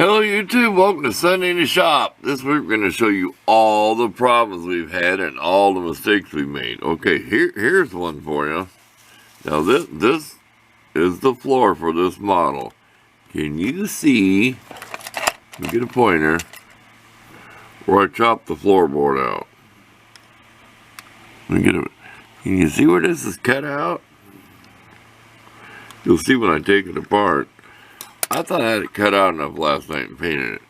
Hello YouTube, welcome to Sunday in the Shop. This week we're going to show you all the problems we've had and all the mistakes we've made. Okay, here's one for you. Now this is the floor for this model. Can you see, let me get a pointer, where I chopped the floorboard out? Let me get it. Can you see where this is cut out? You'll see when I take it apart. I thought I had it cut out enough last night and painted it.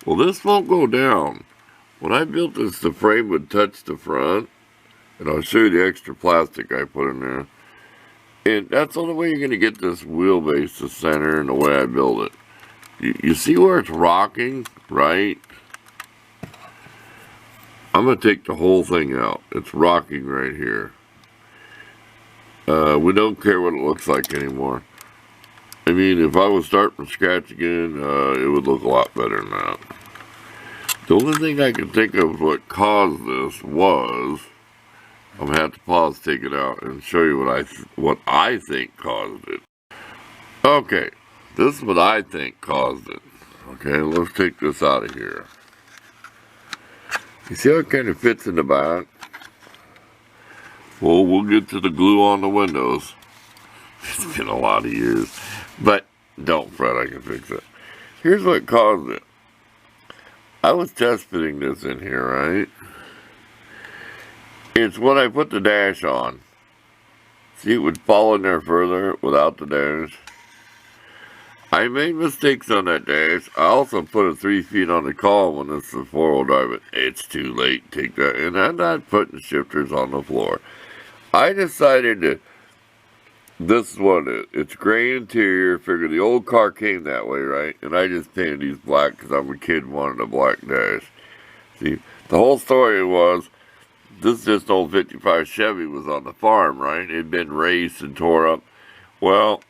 Well, this won't go down. When I built this, the frame would touch the front. And I'll show you the extra plastic I put in there. And that's the only way you're going to get this wheelbase to center and the way I build it. You see where it's rocking, right? I'm going to take the whole thing out. It's rocking right here. We don't care what it looks like anymore. I mean, if I was starting from scratch again, it would look a lot better than that. The only thing I can think of what caused this was, I'm going to have to pause, take it out, and show you what I think caused it. Okay, this is what I think caused it. Okay, let's take this out of here. You see how it kind of fits in the back? Well, we'll get to the glue on the windows. It's been a lot of years. But don't fret, I can fix it. Here's what caused it. I was test fitting this in here, right? It's when I put the dash on. See, it would fall in there further without the dash. I made mistakes on that dash. I also put a 3 feet on the column when this is 4-wheel drive, but it's too late to take that. And I'm not putting shifters on the floor. I decided to, this is what it is. It's gray interior. Figure the old car came that way, right? And I just painted these black because I'm a kid and wanted a black dash. See, the whole story was, this is just old 55 Chevy was on the farm, right? It had been raced and tore up. Well,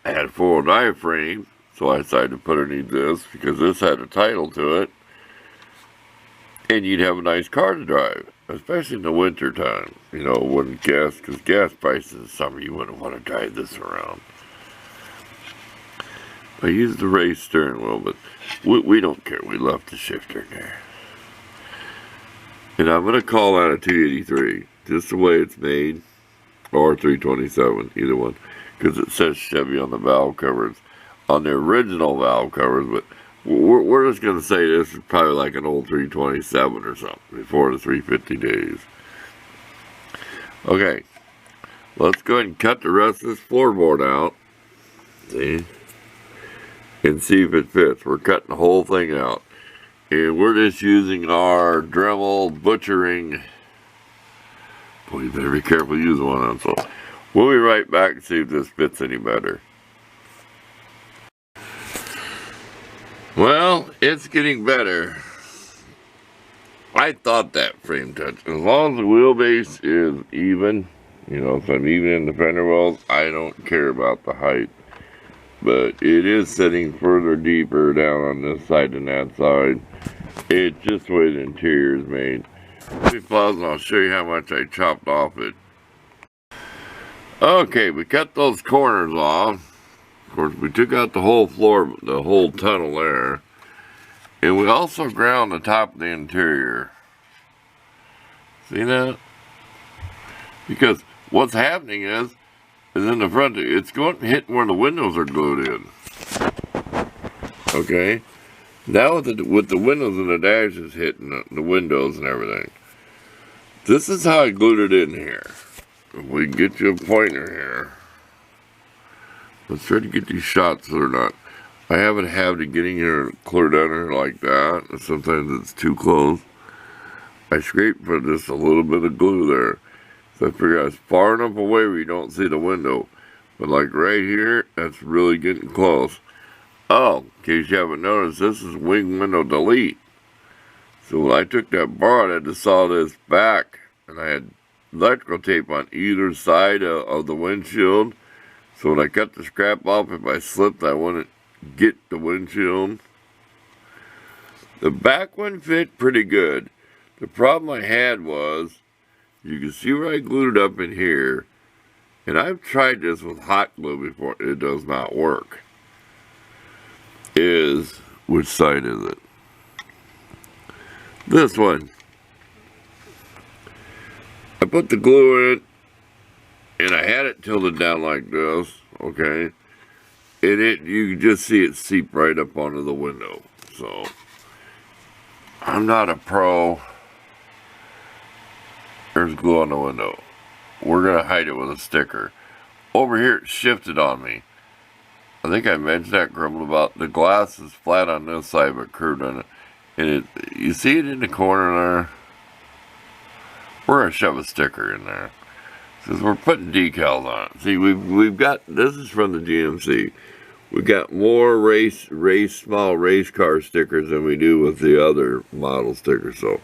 I had a 4-wheel drive frame, so I decided to put underneath this because this had a title to it. And you'd have a nice car to drive, especially in the winter time. You know, when because gas prices in summer, you wouldn't want to drive this around. I used the raised steering wheel, but we don't care. We left the shifter in there. And I'm going to call that a 283, just the way it's made, or 327, either one, because it says Chevy on the valve covers, on the original valve covers, but we're just going to say this is probably like an old 327 or something, before the 350 days. Okay, let's go ahead and cut the rest of this floorboard out, see, and see if it fits. We're cutting the whole thing out. And we're just using our Dremel butchering. Boy, you better be careful using one of them. So we'll be right back and see if this fits any better. Well, it's getting better. I thought that frame touch. As long as the wheelbase is even, you know, if I'm even in the fender wells, I don't care about the height. But it is sitting further deeper down on this side than that side. It's just the way the interior is made. Let me pause and I'll show you how much I chopped off it. Okay, we cut those corners off. Of course, we took out the whole floor, the whole tunnel there. And we also ground the top of the interior. See that? Because what's happening is in the front, it's going to hit where the windows are glued in. Okay? Now with the windows and the dashes hitting the windows and everything. This is how I glued it in here. If we can get you a pointer here. Let's try to get these shots so they're not. I haven't had it getting here clear down here like that. And sometimes it's too close. I scraped for just a little bit of glue there. So I figure it's far enough away where you don't see the window. But like right here, that's really getting close. Oh, in case you haven't noticed, this is wing window delete. So when I took that bar, I had to saw this back. And I had electrical tape on either side of the windshield. So when I cut the scrap off, if I slipped, I wouldn't get the windshield. The back one fit pretty good. The problem I had was, you can see where I glued it up in here. And I've tried this with hot glue before. It does not work. Is Which side is it? This one. I put the glue in, and I had it tilted down like this, okay? And you can just see it seep right up onto the window. So, I'm not a pro. There's glue on the window. We're going to hide it with a sticker. Over here, it shifted on me. I think I mentioned that, grumbled about the glass is flat on this side but curved on it. And you see it in the corner there? We're going to shove a sticker in there. Because we're putting decals on it. See, we've got, this is from the GMC. We got more small race car stickers than we do with the other model stickers. So,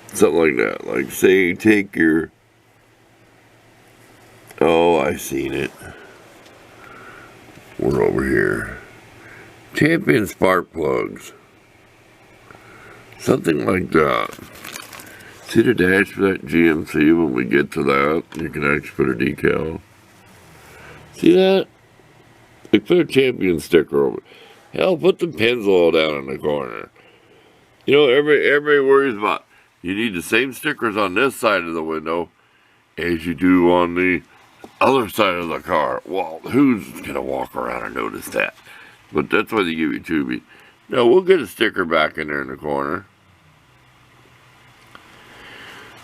something like that. Like, say you take your, oh, I seen it. We're over here. Champion spark plugs. Something like that. See the dash for that GMC when we get to that? You can actually put a decal. See that? Like put a champion sticker over. Hell, put the Pennzoil down in the corner. You know, everybody worries about, you need the same stickers on this side of the window as you do on the other side of the car. Well, who's going to walk around and notice that? But that's why they give you Tubi. No, we'll get a sticker back in there in the corner.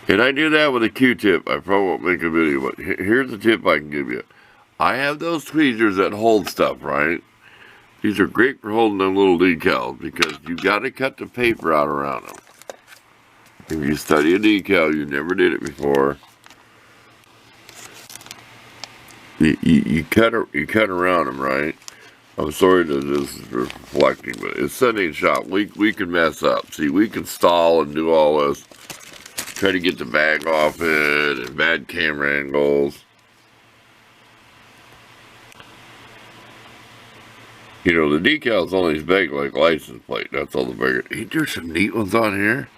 And I do that with a Q-tip. I probably won't make a video, but here's a tip I can give you. I have those tweezers that hold stuff, right? These are great for holding them little decals because you got to cut the paper out around them. If you study a decal, you never did it before. You cut around them, right? I'm sorry that this is reflecting, but it's Sunday shop. We can mess up. See, we can stall and do all this. Try to get the bag off it, and bad camera angles. You know, the decal's only as big like license plate. That's all the bigger. Ain't there some neat ones on here?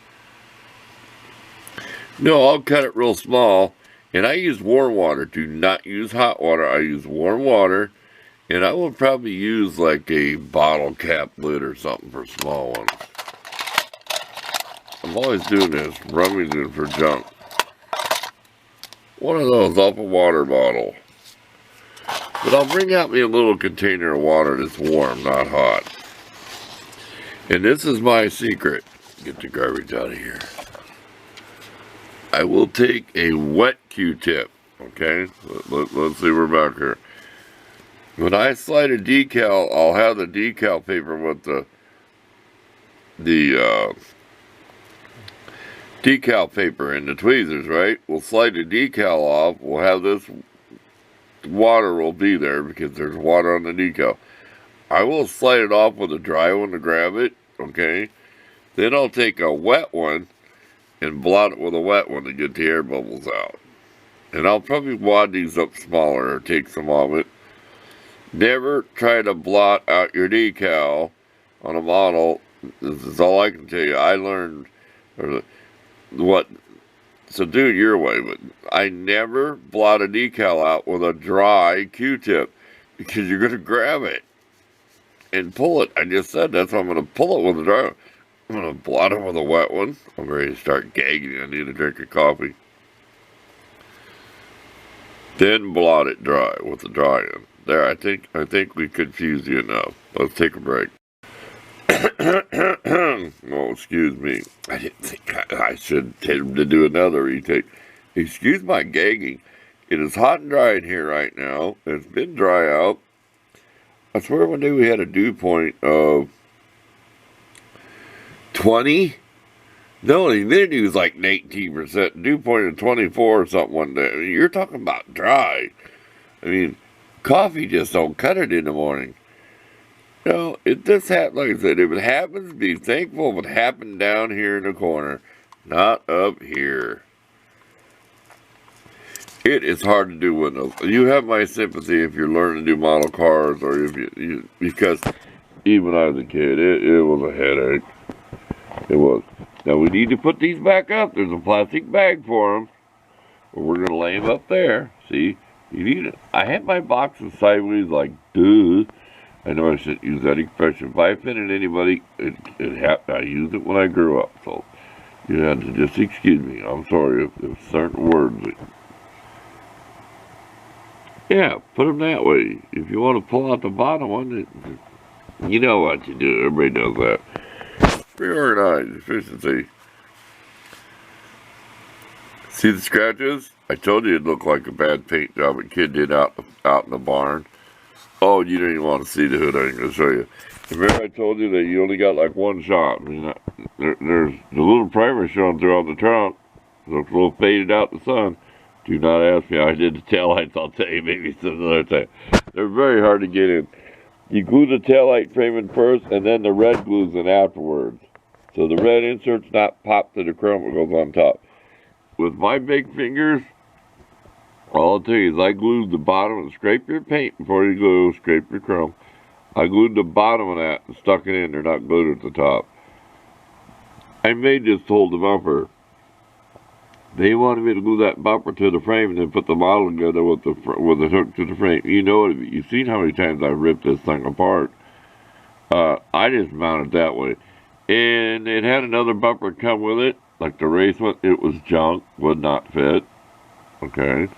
No, I'll cut it real small. And I use warm water. Do not use hot water. I use warm water. And I will probably use like a bottle cap lid or something for small ones. I'm always doing this, rummaging for junk. One of those off a water bottle. But I'll bring out me a little container of water that's warm, not hot. And this is my secret. Get the garbage out of here. I will take a wet Q-tip, okay? Let's see, we're back here. When I slide a decal, I'll have the decal paper with the decal paper and the tweezers, right? We'll slide the decal off. We'll have this water will be there because there's water on the decal. I will slide it off with a dry one to grab it, okay? Then I'll take a wet one and blot it with a wet one to get the air bubbles out. And I'll probably wad these up smaller or take some of it. Never try to blot out your decal on a model. This is all I can tell you. I learned what, so do it your way, but I never blot a decal out with a dry Q-tip because you're going to grab it and pull it. I just said that's why I'm going to pull it with a dry one. I'm going to blot it with a wet one. I'm ready to start gagging. I need a drink of coffee. Then blot it dry with the dry one. There, I think we confused you enough. Let's take a break. Oh, excuse me. I didn't think I should tell him to do another retake. Excuse my gagging. It is hot and dry in here right now. It's been dry out. I swear one day we had a dew point of 20. No, the humidity was like 18%. Dew point of 24 or something one day. I mean, you're talking about dry. I mean, coffee just don't cut it in the morning. No, it just happens, like I said, if it happens, be thankful if it happened down here in the corner, not up here. It is hard to do windows. You have my sympathy if you're learning to do model cars, or if you because even when I was a kid, it was a headache. It was. Now we need to put these back up. There's a plastic bag for them. But we're going to lay them up there. See, you need it. I had my boxes sideways like, duh. I know I shouldn't use that expression. If I offended anybody, I used it when I grew up. So you have to just excuse me. I'm sorry if certain words. Yeah, put them that way. If you want to pull out the bottom one, you know what you do. Everybody does that. Reorganize, efficiency. See the scratches? I told you it looked like a bad paint job a kid did out in the barn. Oh, you didn't even want to see the hood. I ain't gonna show you. Remember I told you that you only got like one shot. I mean, there's the little primer showing throughout the trunk. Looks a little faded out in the sun. Do not ask me how I did the taillights. I'll tell you maybe some other time. They're very hard to get in. You glue the taillight frame in first, and then the red glues in afterwards. So the red insert's not popped to the chrome, it goes on top. With my big fingers, all I'll tell you is I glued the bottom and scrape your paint before you glue, scrape your chrome. I glued the bottom of that and stuck it in. They're not glued at the top. I made this to hold the bumper. They wanted me to glue that bumper to the frame and then put the model together with the hook to the frame. You know it. You've seen how many times I ripped this thing apart. I just mounted that way. And it had another bumper come with it, like the race one. It was junk, would not fit. Okay.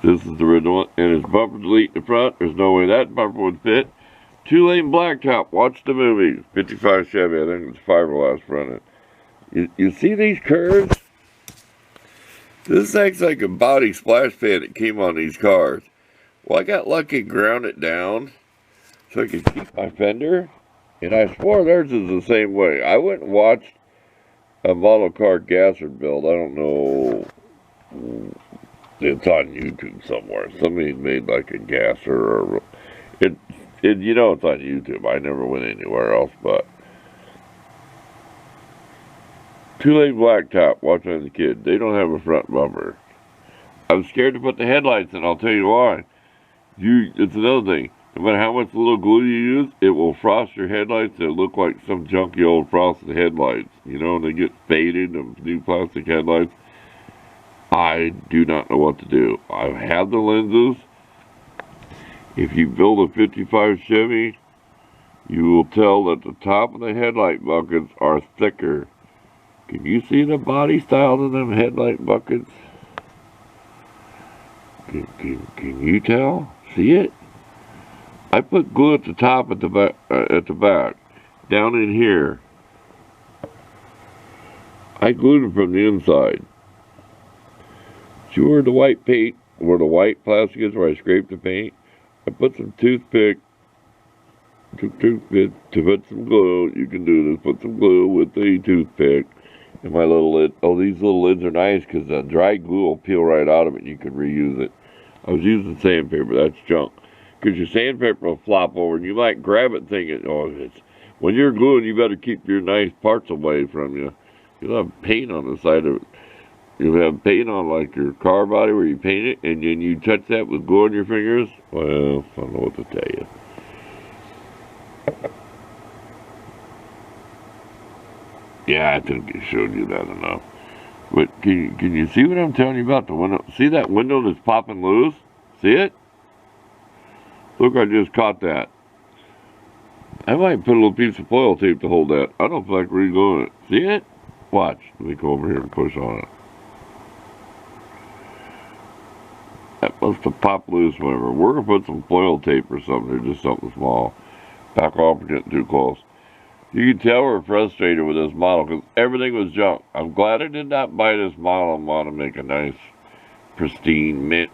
This is the original one. And it's bumper delete in the front. There's no way that bumper would fit. 2-lane blacktop. Watch the movie. 55 Chevy. I think it's fiberglass front end. You see these curves? This acts like a body splash pad that came on these cars. Well, I got lucky and ground it down so I could keep my fender. And I swore theirs is the same way. I went and watched a model car gasser build. I don't know. It's on YouTube somewhere. Somebody made like a gasser or it. You know it's on YouTube. I never went anywhere else but. 2-lane blacktop, watching the kid. They don't have a front bumper. I was scared to put the headlights in. I'll tell you why. It's another thing. No matter how much little glue you use, it will frost your headlights. It'll look like some junky old frosted headlights. You know, and they get faded, the new plastic headlights. I do not know what to do. I have the lenses. If you build a 55 Chevy, you will tell that the top of the headlight buckets are thicker. Can you see the body style of them headlight buckets? Can you tell? See it? I put glue at the top at the back, down in here. I glued them from the inside. See where the white paint, where the white plastic is, where I scraped the paint? I put some toothpick to put some glue. You can do this. Put some glue with the toothpick. And my little lid. Oh, these little lids are nice because the dry glue will peel right out of it and you can reuse it. I was using sandpaper. That's junk. Because your sandpaper will flop over and you might grab it thinking, oh, when you're gluing, you better keep your nice parts away from you. You'll have paint on the side of it. You'll have paint on like your car body where you paint it and then you touch that with glue on your fingers. Well, I don't know what to tell you. Yeah, I think I showed you that enough. But can you see what I'm telling you about the window? See that window that's popping loose? See it? Look, I just caught that. I might put a little piece of foil tape to hold that. I don't feel like re-gluing it. See it? Watch. Let me go over here and push on it. That must have popped loose, whatever. We're going to put some foil tape or something or just something small. Back off and getting too close. You can tell we're frustrated with this model because everything was junk. I'm glad I did not buy this model and want to make a nice, pristine, mint,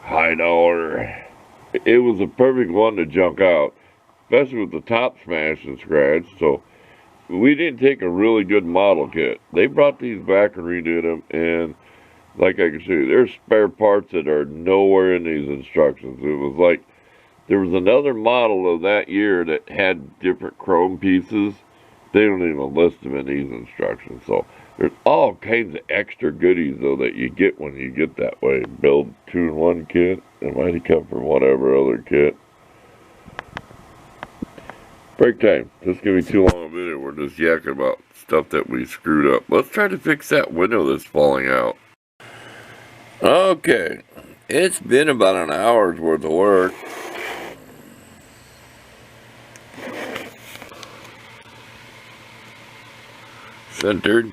high dollar. It was a perfect one to junk out, especially with the top smashed and scratched. So we didn't take a really good model kit. They brought these back and redid them, and like I can show you, there's spare parts that are nowhere in these instructions. It was like there was another model of that year that had different chrome pieces. They don't even list them in these instructions. So there's all kinds of extra goodies, though, that you get when you get that way. Build 2-in-1 kit. It might have come from whatever other kit. Break time. This is going to be too long a video. We're just yakking about stuff that we screwed up. Let's try to fix that window that's falling out. Okay. It's been about an hour's worth of work. centered.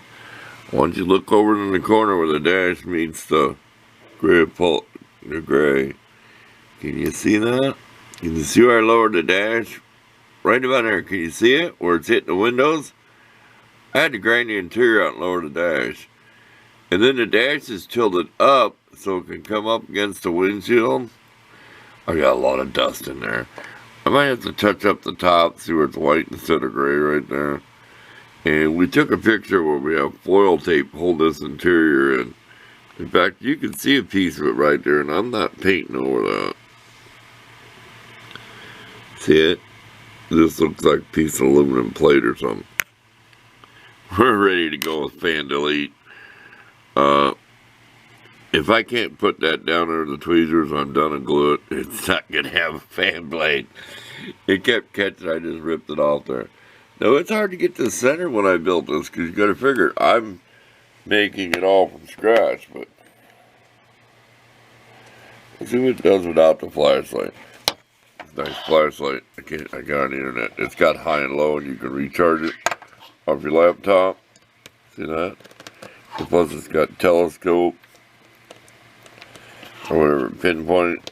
Once you look over in the corner where the dash meets the gray, can you see that? Can you see where I lowered the dash? Right about there. Can you see it? Where it's hitting the windows? I had to grind the interior out and lower the dash. And then the dash is tilted up so it can come up against the windshield. I got a lot of dust in there. I might have to touch up the top, see where it's white instead of gray right there. And we took a picture where we have foil tape hold this interior in. In fact, you can see a piece of it right there, and I'm not painting over that. See it? This looks like a piece of aluminum plate or something. We're ready to go with fan delete. If I can't put that down under the tweezers, I'm done and glue it. It's not going to have a fan blade. It kept catching, I just ripped it off there. Now, it's hard to get to the center when I built this, because you got to figure, I'm making it all from scratch, but let's see what it does without the flashlight. Nice flashlight. I got on the internet. It's got high and low, and you can recharge it off your laptop. See that? Plus, it's got telescope or whatever, pinpoint.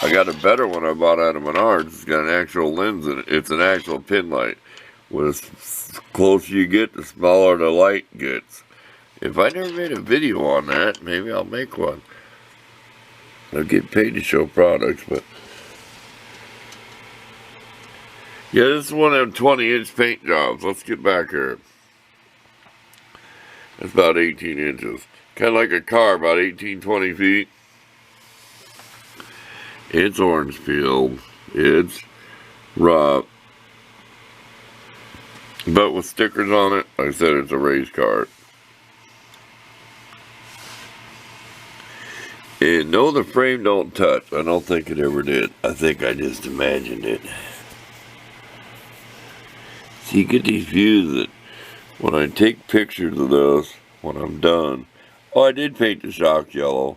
I got a better one I bought out of Menards. It's got an actual lens in it. It's an actual pin light. With the closer you get, the smaller the light gets. If I never made a video on that, maybe I'll make one. I'll get paid to show products, but yeah, this is one of them 20-inch paint jobs. Let's get back here. That's about 18 inches. Kind of like a car, about 18, 20 feet. It's orange peeled. It's rough. But with stickers on it, like I said, it's a race car. And no, the frame don't touch. I don't think it ever did. I think I just imagined it. So you get these views that when I take pictures of this, when I'm done. Oh, I did paint the shocks yellow.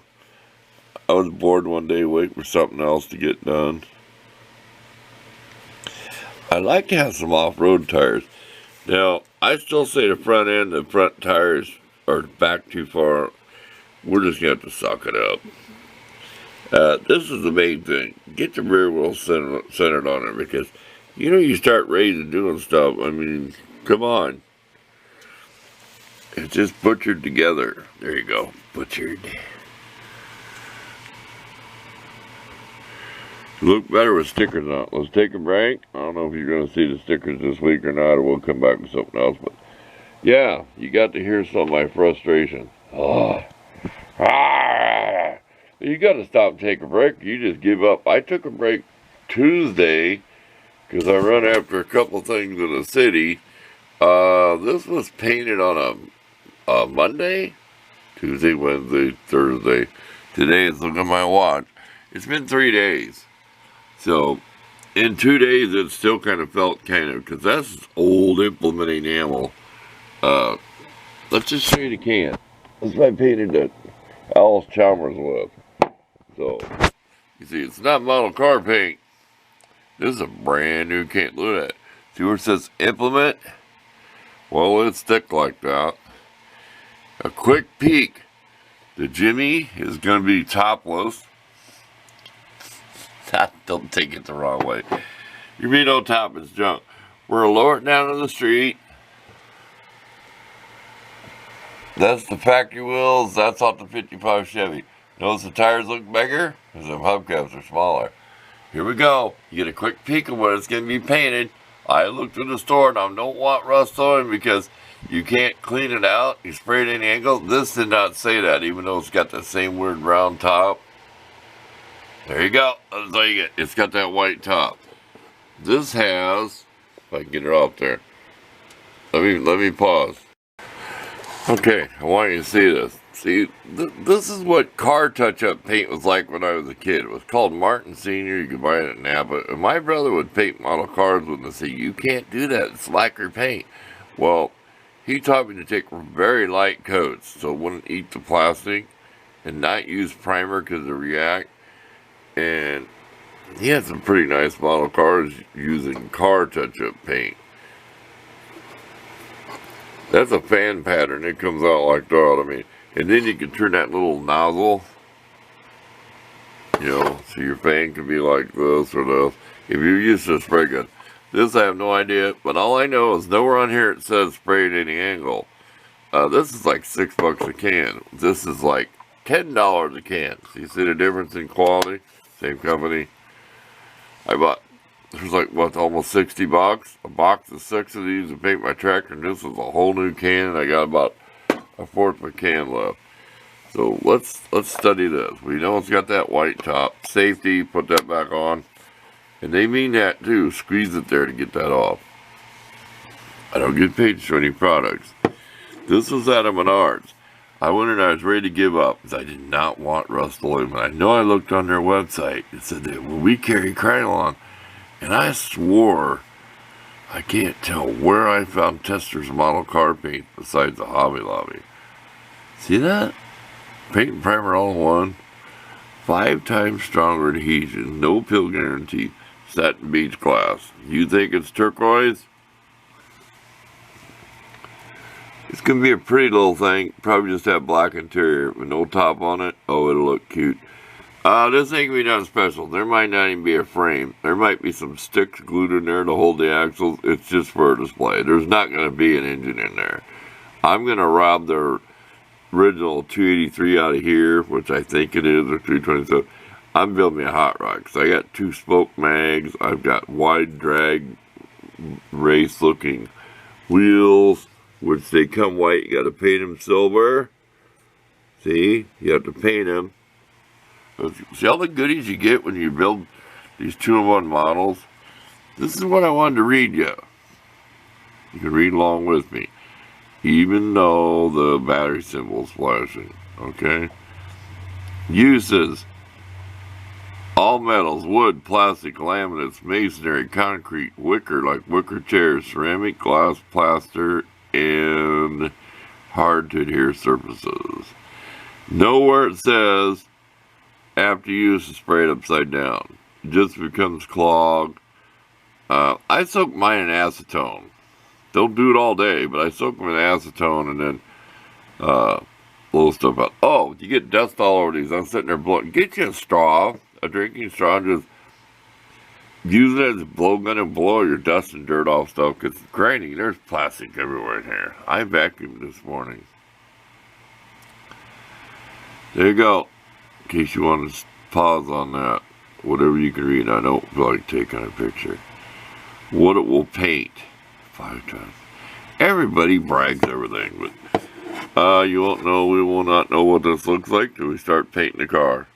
I was bored one day waiting for something else to get done. I like to have some off-road tires. Now, I still say the front end, the front tires are back too far. We're just going to have to suck it up. This is the main thing. Get the rear wheel centered on it, because you know you start raising doing stuff. I mean, come on. It's just butchered together. There you go. Butchered. Look better with stickers on. Let's take a break. I don't know if you're going to see the stickers this week or not, or we'll come back with something else. But yeah, you got to hear some of my frustration. Oh. Ah. You got to stop and take a break. You just give up. I took a break Tuesday because I run after a couple things in the city. This was painted on a Monday, Tuesday, Wednesday, Thursday. Today is, look at my watch. It's been 3 days. So, in 2 days, it still kind of felt because that's old implement enamel. Let's just show you the can. This is what I painted the Alice Chalmers with. So, you see, it's not model car paint. This is a brand new can. Look at that. See where it says implement? Well, it's thick like that. A quick peek. The Jimmy is going to be topless. Don't take it the wrong way. You mean no top is junk. We're going to lower it down to the street. That's the factory wheels. That's off the 55 Chevy. Notice the tires look bigger because the hubcaps are smaller. Here we go. You get a quick peek of what it's going to be painted. I looked in the store and I don't want rust on it because you can't clean it out. You spray it any angle. This did not say that, even though it's got the same weird round top. There you go. That's all you get. It's got that white top. This has, if I can get it off there. Let me pause. Okay, I want you to see this. See, this is what car touch-up paint was like when I was a kid. It was called Martin Sr. You could buy it at Napa. And my brother would paint model cars with and say, you can't do that. It's lacquer paint. Well, he taught me to take very light coats so it wouldn't eat the plastic and not use primer because it react. And he had some pretty nice model cars using car touch-up paint. That's a fan pattern. It comes out like that. I mean, and then you can turn that little nozzle, you know, so your fan can be like this or this. If you're used to a spray gun. This I have no idea, but all I know is nowhere on here it says spray at any angle. This is like $6 a can. This is like $10 a can. So you see the difference in quality? Same company. I bought, there's like, what, almost $60? A box of 6 of these to paint my tractor, and this is a whole new can, and I got about a fourth of a can left. So let's study this. We know it's got that white top. Safety, put that back on. And they mean that too. Squeeze it there to get that off. I don't get paid to show any products. This was out of Menards. I went and I was ready to give up because I did not want Rust-Oleum. I know I looked on their website. It said that, well, we carry Krylon. And I swore, I can't tell where I found Tester's model car paint besides the Hobby Lobby. See that? Paint and primer all in one. 5 times stronger adhesion. No pill guarantee. Satin beach glass. You think it's turquoise? It's going to be a pretty little thing. Probably just have black interior with no top on it. Oh, it'll look cute. This ain't going to be nothing special. There might not even be a frame. There might be some sticks glued in there to hold the axles. It's just for a display. There's not going to be an engine in there. I'm going to rob their original 283 out of here, which I think it is, or 227. I'm building me a hot rod because I got 2 spoke mags. I've got wide drag race looking wheels, which they come white. You got to paint them silver. See, you have to paint them. See all the goodies you get when you build these 2-in-1 models? This is what I wanted to read you. You can read along with me, even though the battery symbol is flashing. Okay. Uses: all metals, wood, plastic, laminates, masonry, concrete, wicker like wicker chairs, ceramic, glass, plaster, and hard to adhere surfaces. Nowhere it says after use to spray it upside down. It just becomes clogged. I soak mine in acetone. Don't do it all day, but I soak them in acetone and then blow stuff out. Oh, you get dust all over these. I'm sitting there blowing. Get you a straw, a drinking straw, and just use it as a blow gun and blow your dust and dirt off stuff, because it's grinding. There's plastic everywhere in here. I vacuumed this morning. There you go. In case you want to pause on that. Whatever you can read. I don't feel like taking a picture. What it will paint 5 times. Everybody brags everything, but you won't know, we will not know what this looks like till we start painting the car.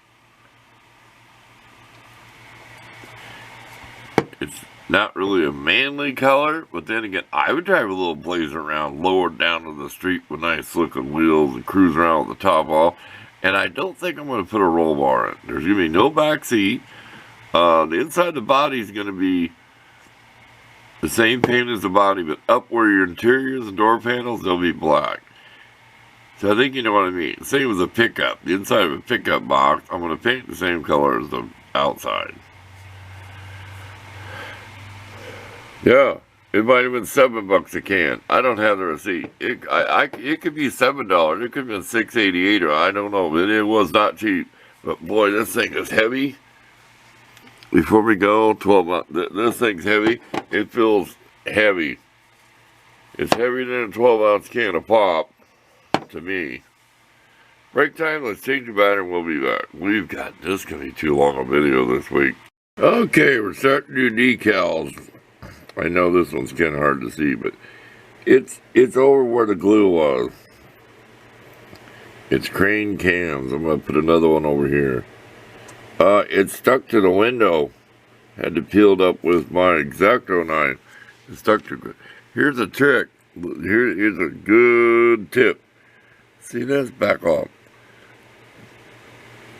It's not really a manly color, but then again, I would drive a little Blazer around, lowered down to the street with nice looking wheels and cruise around with the top off. And I don't think I'm going to put a roll bar in. There's going to be no back seat. The inside of the body is going to be the same paint as the body, but up where your interiors and door panels, they'll be black. So I think you know what I mean. Same as a pickup. The inside of a pickup box, I'm going to paint the same color as the outside. Yeah, it might have been $7 a can. I don't have the receipt. It could be $7. It could have been $6.88, or I don't know. But it was not cheap. But boy, this thing is heavy. Before we go, 12 this thing's heavy. It feels heavy. It's heavier than a 12-ounce can of pop, to me. Break time, let's change the battery and we'll be back. We've got, this is going to be too long a video this week. Okay, we're starting to do decals. I know this one's kind of hard to see, but it's over where the glue was. It's crane cams. I'm going to put another one over here. It's stuck to the window. Had to peel it up with my X-Acto knife. It's stuck to. Here's a trick. Here's a good tip. See this? Back off.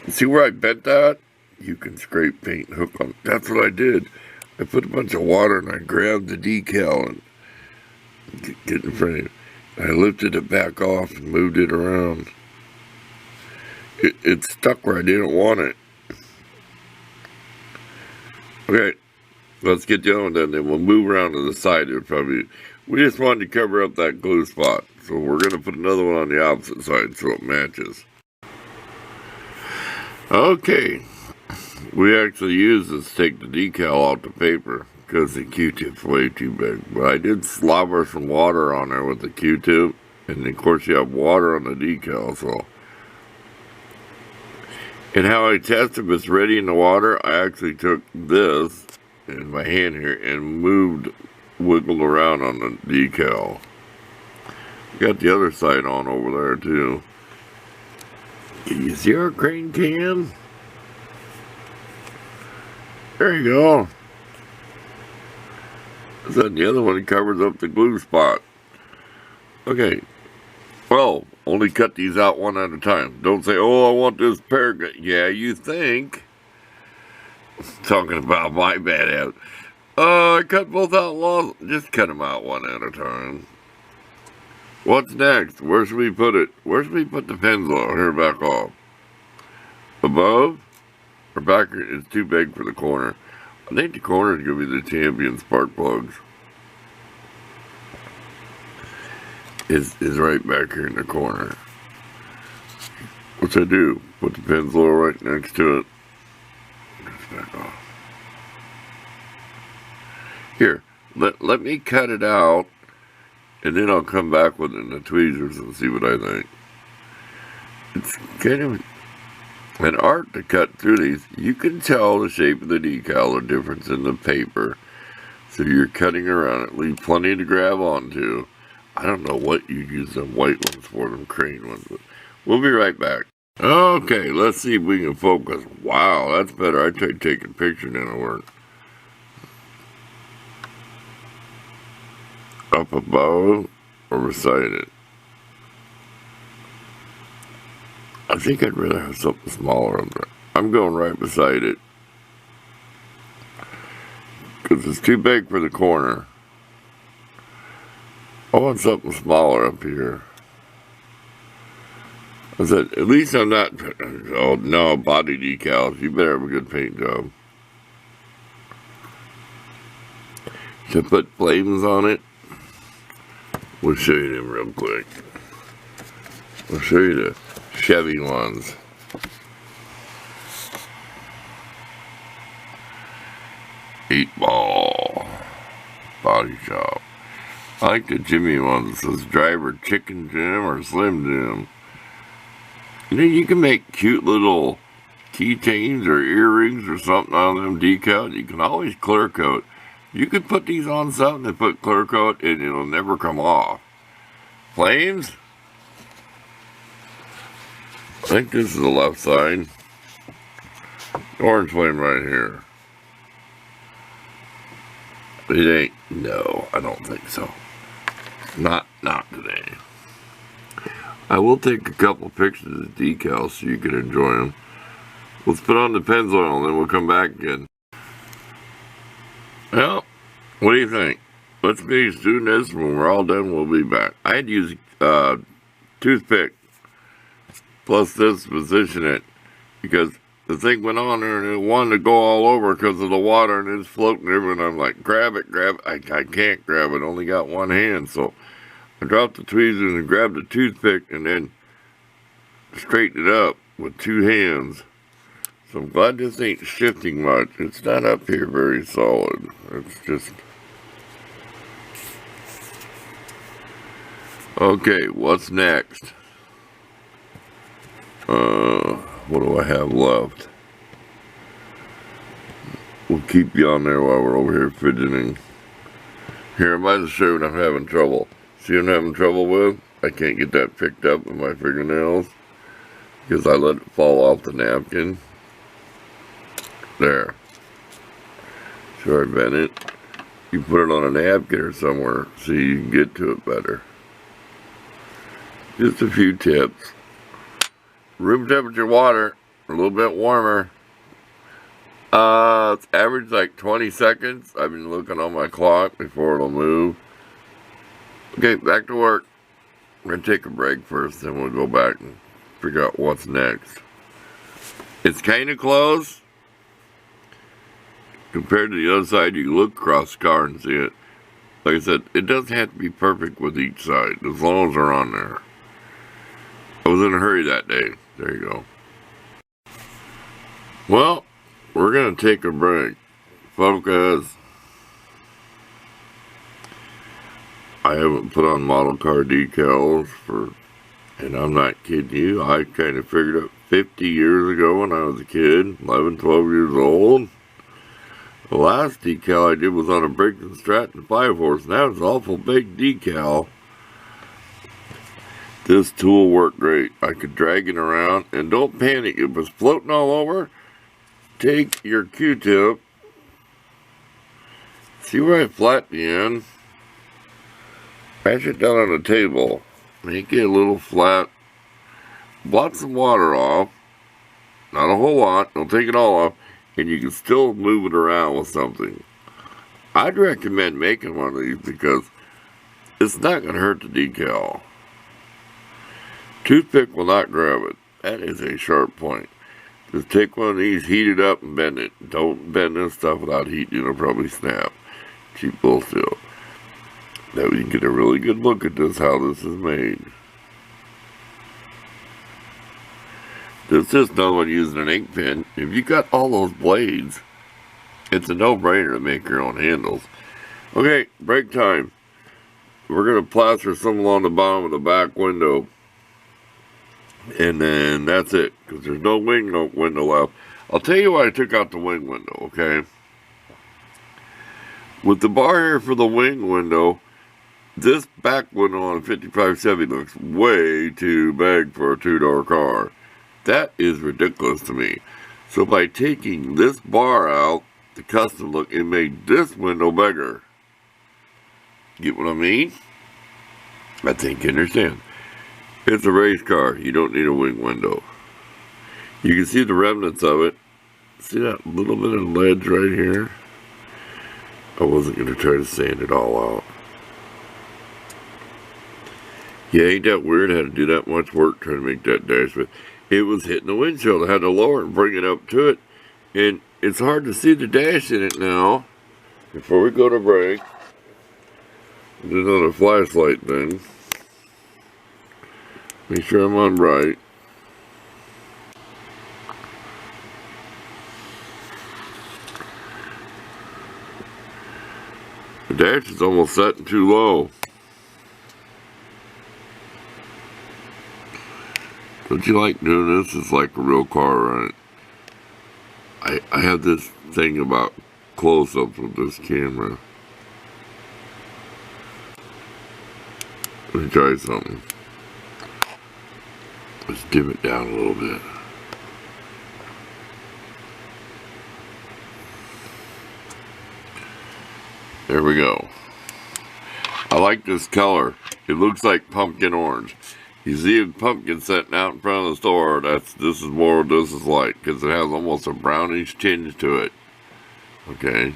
See where I bent that? You can scrape paint and hook on. That's what I did. I put a bunch of water and I grabbed the decal and get in front of it. I lifted it back off and moved it around. It stuck where I didn't want it. Okay, let's get the other one done, then we'll move around to the side. It would probably, We just wanted to cover up that glue spot. So we're going to put another one on the opposite side so it matches. Okay. We actually used this to take the decal off the paper because the Q-tip's way too big. But I did slobber some water on there with the Q-tip. And of course you have water on the decal, so. And how I test if it's ready in the water, I actually took this in my hand here and wiggled around on the decal. Got the other side on over there too. Can you see our crane cam? There you go. Then the other one covers up the glue spot. Okay. Well, only cut these out one at a time. Don't say, oh, I want this paragraph. Yeah, you think. Talking about my bad out. I cut both out long. Just cut them out one at a time. What's next? Where should we put it? Where should we put the pencil? Here, back off. Above? Or back? It's too big for the corner. I think the corner is going to be the champion spark plugs. Is right back here in the corner. What's I do? Put the pencil right next to it. Just back off. Here, let me cut it out, and then I'll come back with it in the tweezers and see what I think. It's kind of an art to cut through these. You can tell the shape of the decal, the difference in the paper. So you're cutting around it. Leave plenty to grab onto. I don't know what you use them white ones for, them crane ones, but we'll be right back. Okay, let's see if we can focus. Wow, that's better. I tried taking pictures and it worked. Up above or beside it? I think I'd rather have something smaller up there. I'm going right beside it. Because it's too big for the corner. I want something smaller up here. I said, at least I'm not, oh no, body decals. You better have a good paint job. To put flames on it, we'll show you them real quick. I'll show you the Chevy ones. Eight Ball Body Shop. I like the Jimmy ones that says Driver Chicken Jim or Slim Jim. And then you can make cute little keychains or earrings or something on them decals. You can always clear coat. You could put these on something and put clear coat and it'll never come off. Flames? I think this is the left side. Orange flame right here. It ain't. No, I don't think so. Not today. I will take a couple pictures of the decals so you can enjoy them. Let's put on the Pennzoil and then we'll come back again. Well, what do you think? Let's be doing this. When we're all done, we'll be back. I had to use a toothpick plus this to position it because the thing went on there and it wanted to go all over because of the water and it's floating everywhere. And I'm like, grab it. I can't grab it. Only got one hand. So I dropped the tweezers and grabbed the toothpick and then straightened it up with two hands. So I'm glad this ain't shifting much. It's not up here very solid. It's just... Okay, what's next? What do I have left? We'll keep you on there while we're over here fidgeting. Here, I might have shown I'm having trouble. See what I'm having trouble with? I can't get that picked up with my fingernails because I let it fall off the napkin. There. So I bent it. You put it on a napkin or somewhere so you can get to it better. Just a few tips. Room temperature water, a little bit warmer. It's average like 20 seconds. I've been looking on my clock before it'll move. Okay, back to work. We're going to take a break first, then we'll go back and figure out what's next. It's kind of close. Compared to the other side, you can look across the car and see it. Like I said, it doesn't have to be perfect with each side, as long as they're on there. I was in a hurry that day. There you go. Well, we're going to take a break, folks. I haven't put on model car decals and I'm not kidding you, I kind of figured out 50 years ago when I was a kid, 11, 12 years old. The last decal I did was on a Briggs & Stratton 5-horse, and that was an awful big decal. This tool worked great. I could drag it around, and don't panic. If it's floating all over, take your Q-tip. See where I flat the end? Mash it down on the table. Make it a little flat. Blot some water off. Not a whole lot. Don't take it all off. And you can still move it around with something. I'd recommend making one of these because it's not going to hurt the decal. Toothpick will not grab it. That is a sharp point. Just take one of these, heat it up, and bend it. Don't bend this stuff without heating. It'll probably snap. Cheap bullshit. Now you can get a really good look at this, how this is made. This is another one using an ink pen. If you got all those blades, it's a no-brainer to make your own handles. Okay, break time. We're going to plaster some along the bottom of the back window. And then that's it, because there's no wing window left. I'll tell you why I took out the wing window, okay? With the bar here for the wing window, this back window on a 55 Chevy looks way too big for a two-door car. That is ridiculous to me. So by taking this bar out, the custom look, it made this window bigger. Get what I mean? I think you understand. It's a race car. You don't need a wing window. You can see the remnants of it. See that little bit of ledge right here? I wasn't going to try to sand it all out. Yeah, ain't that weird? I had to do that much work trying to make that dash, but it was hitting the windshield. I had to lower it and bring it up to it. And it's hard to see the dash in it now. Before we go to break, do another flashlight thing. Make sure I'm on bright. The dash is almost setting too low. Don't you like doing this? It's like a real car, right? I have this thing about close-ups with this camera. Let me try something. Let's dim it down a little bit. There we go. I like this color. It looks like pumpkin orange. You see a pumpkin sitting out in front of the store, this is more what this is like, because it has almost a brownish tinge to it. Okay.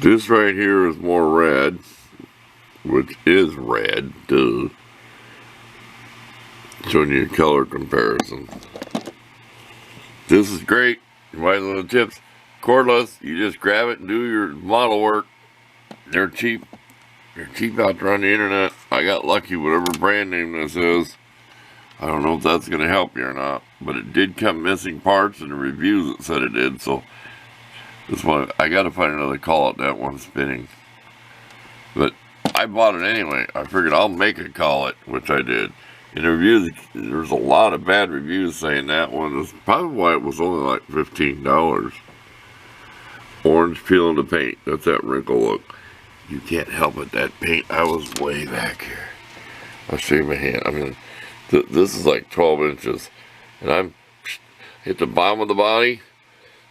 This right here is more red, which is red, duh. Showing you a color comparison. This is great. White little tips. Cordless, you just grab it and do your model work. They're cheap. They're cheap out there on the internet. I got lucky, whatever brand name this is. I don't know if that's going to help you or not, but it did come missing parts in the reviews that said it did, so this one, I got to find another call at that one spinning. But I bought it anyway. I figured I'll make a call it, which I did. In the reviews, there's a lot of bad reviews saying that one is probably why it was only like $15. Orange peel in the paint. That's that wrinkle look. You can't help it. That paint, I was way back here. I'll show you my hand. I mean, this is like 12 inches. And I'm hit the bottom of the body.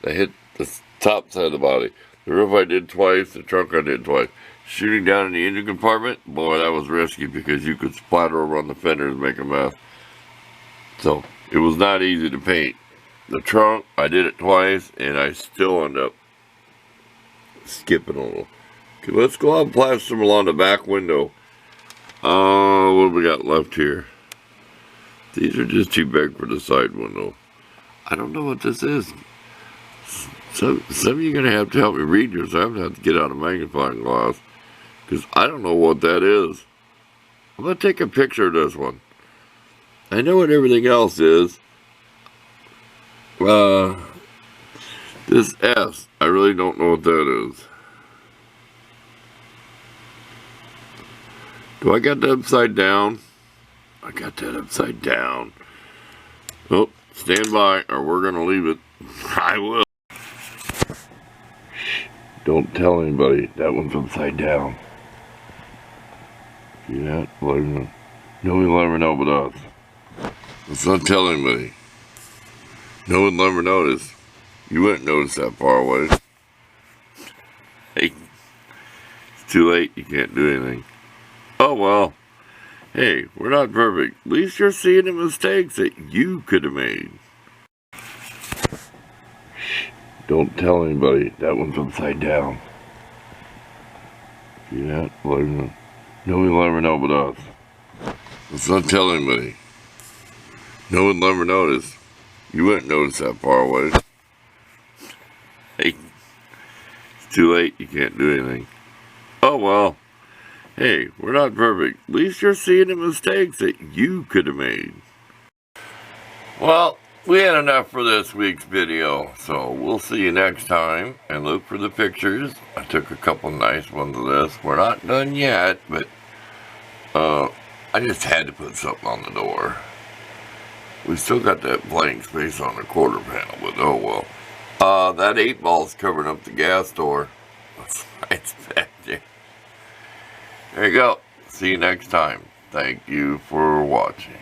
I hit the top side of the body. The roof I did twice. The trunk I did twice. Shooting down in the engine compartment, boy, that was risky because you could splatter over on the fenders and make a mess. So, it was not easy to paint. The trunk, I did it twice, and I still end up skipping a little. Okay, let's go out and plaster some along the back window. What have we got left here? These are just too big for the side window. I don't know what this is. Some of you are going to have to help me read yours. I'm going to have to get out a magnifying glass, because I don't know what that is. I'm going to take a picture of this one. I know what everything else is. This S, I really don't know what that is. Do I got that upside down? I got that upside down. Oh, stand by or we're going to leave it. I will. Don't tell anybody. That one's upside down. See that? Nobody will ever know but us. Let's not tell anybody. No one will ever notice. You wouldn't notice that far away. Hey, it's too late. You can't do anything. Oh well. Hey, we're not perfect. At least you're seeing the mistakes that you could have made. Don't tell anybody. That one's upside down. See that? Nobody will ever know but us. Let's not tell anybody. No one will ever notice. You wouldn't notice that far away. Hey, it's too late. You can't do anything. Oh well. Hey, we're not perfect. At least you're seeing the mistakes that you could have made. Well, we had enough for this week's video, so we'll see you next time, and look for the pictures. I took a couple nice ones of this. We're not done yet, but I just had to put something on the door. We still got that blank space on the quarter panel, but oh well. That 8-ball's covering up the gas door. It's back there. There you go. See you next time. Thank you for watching.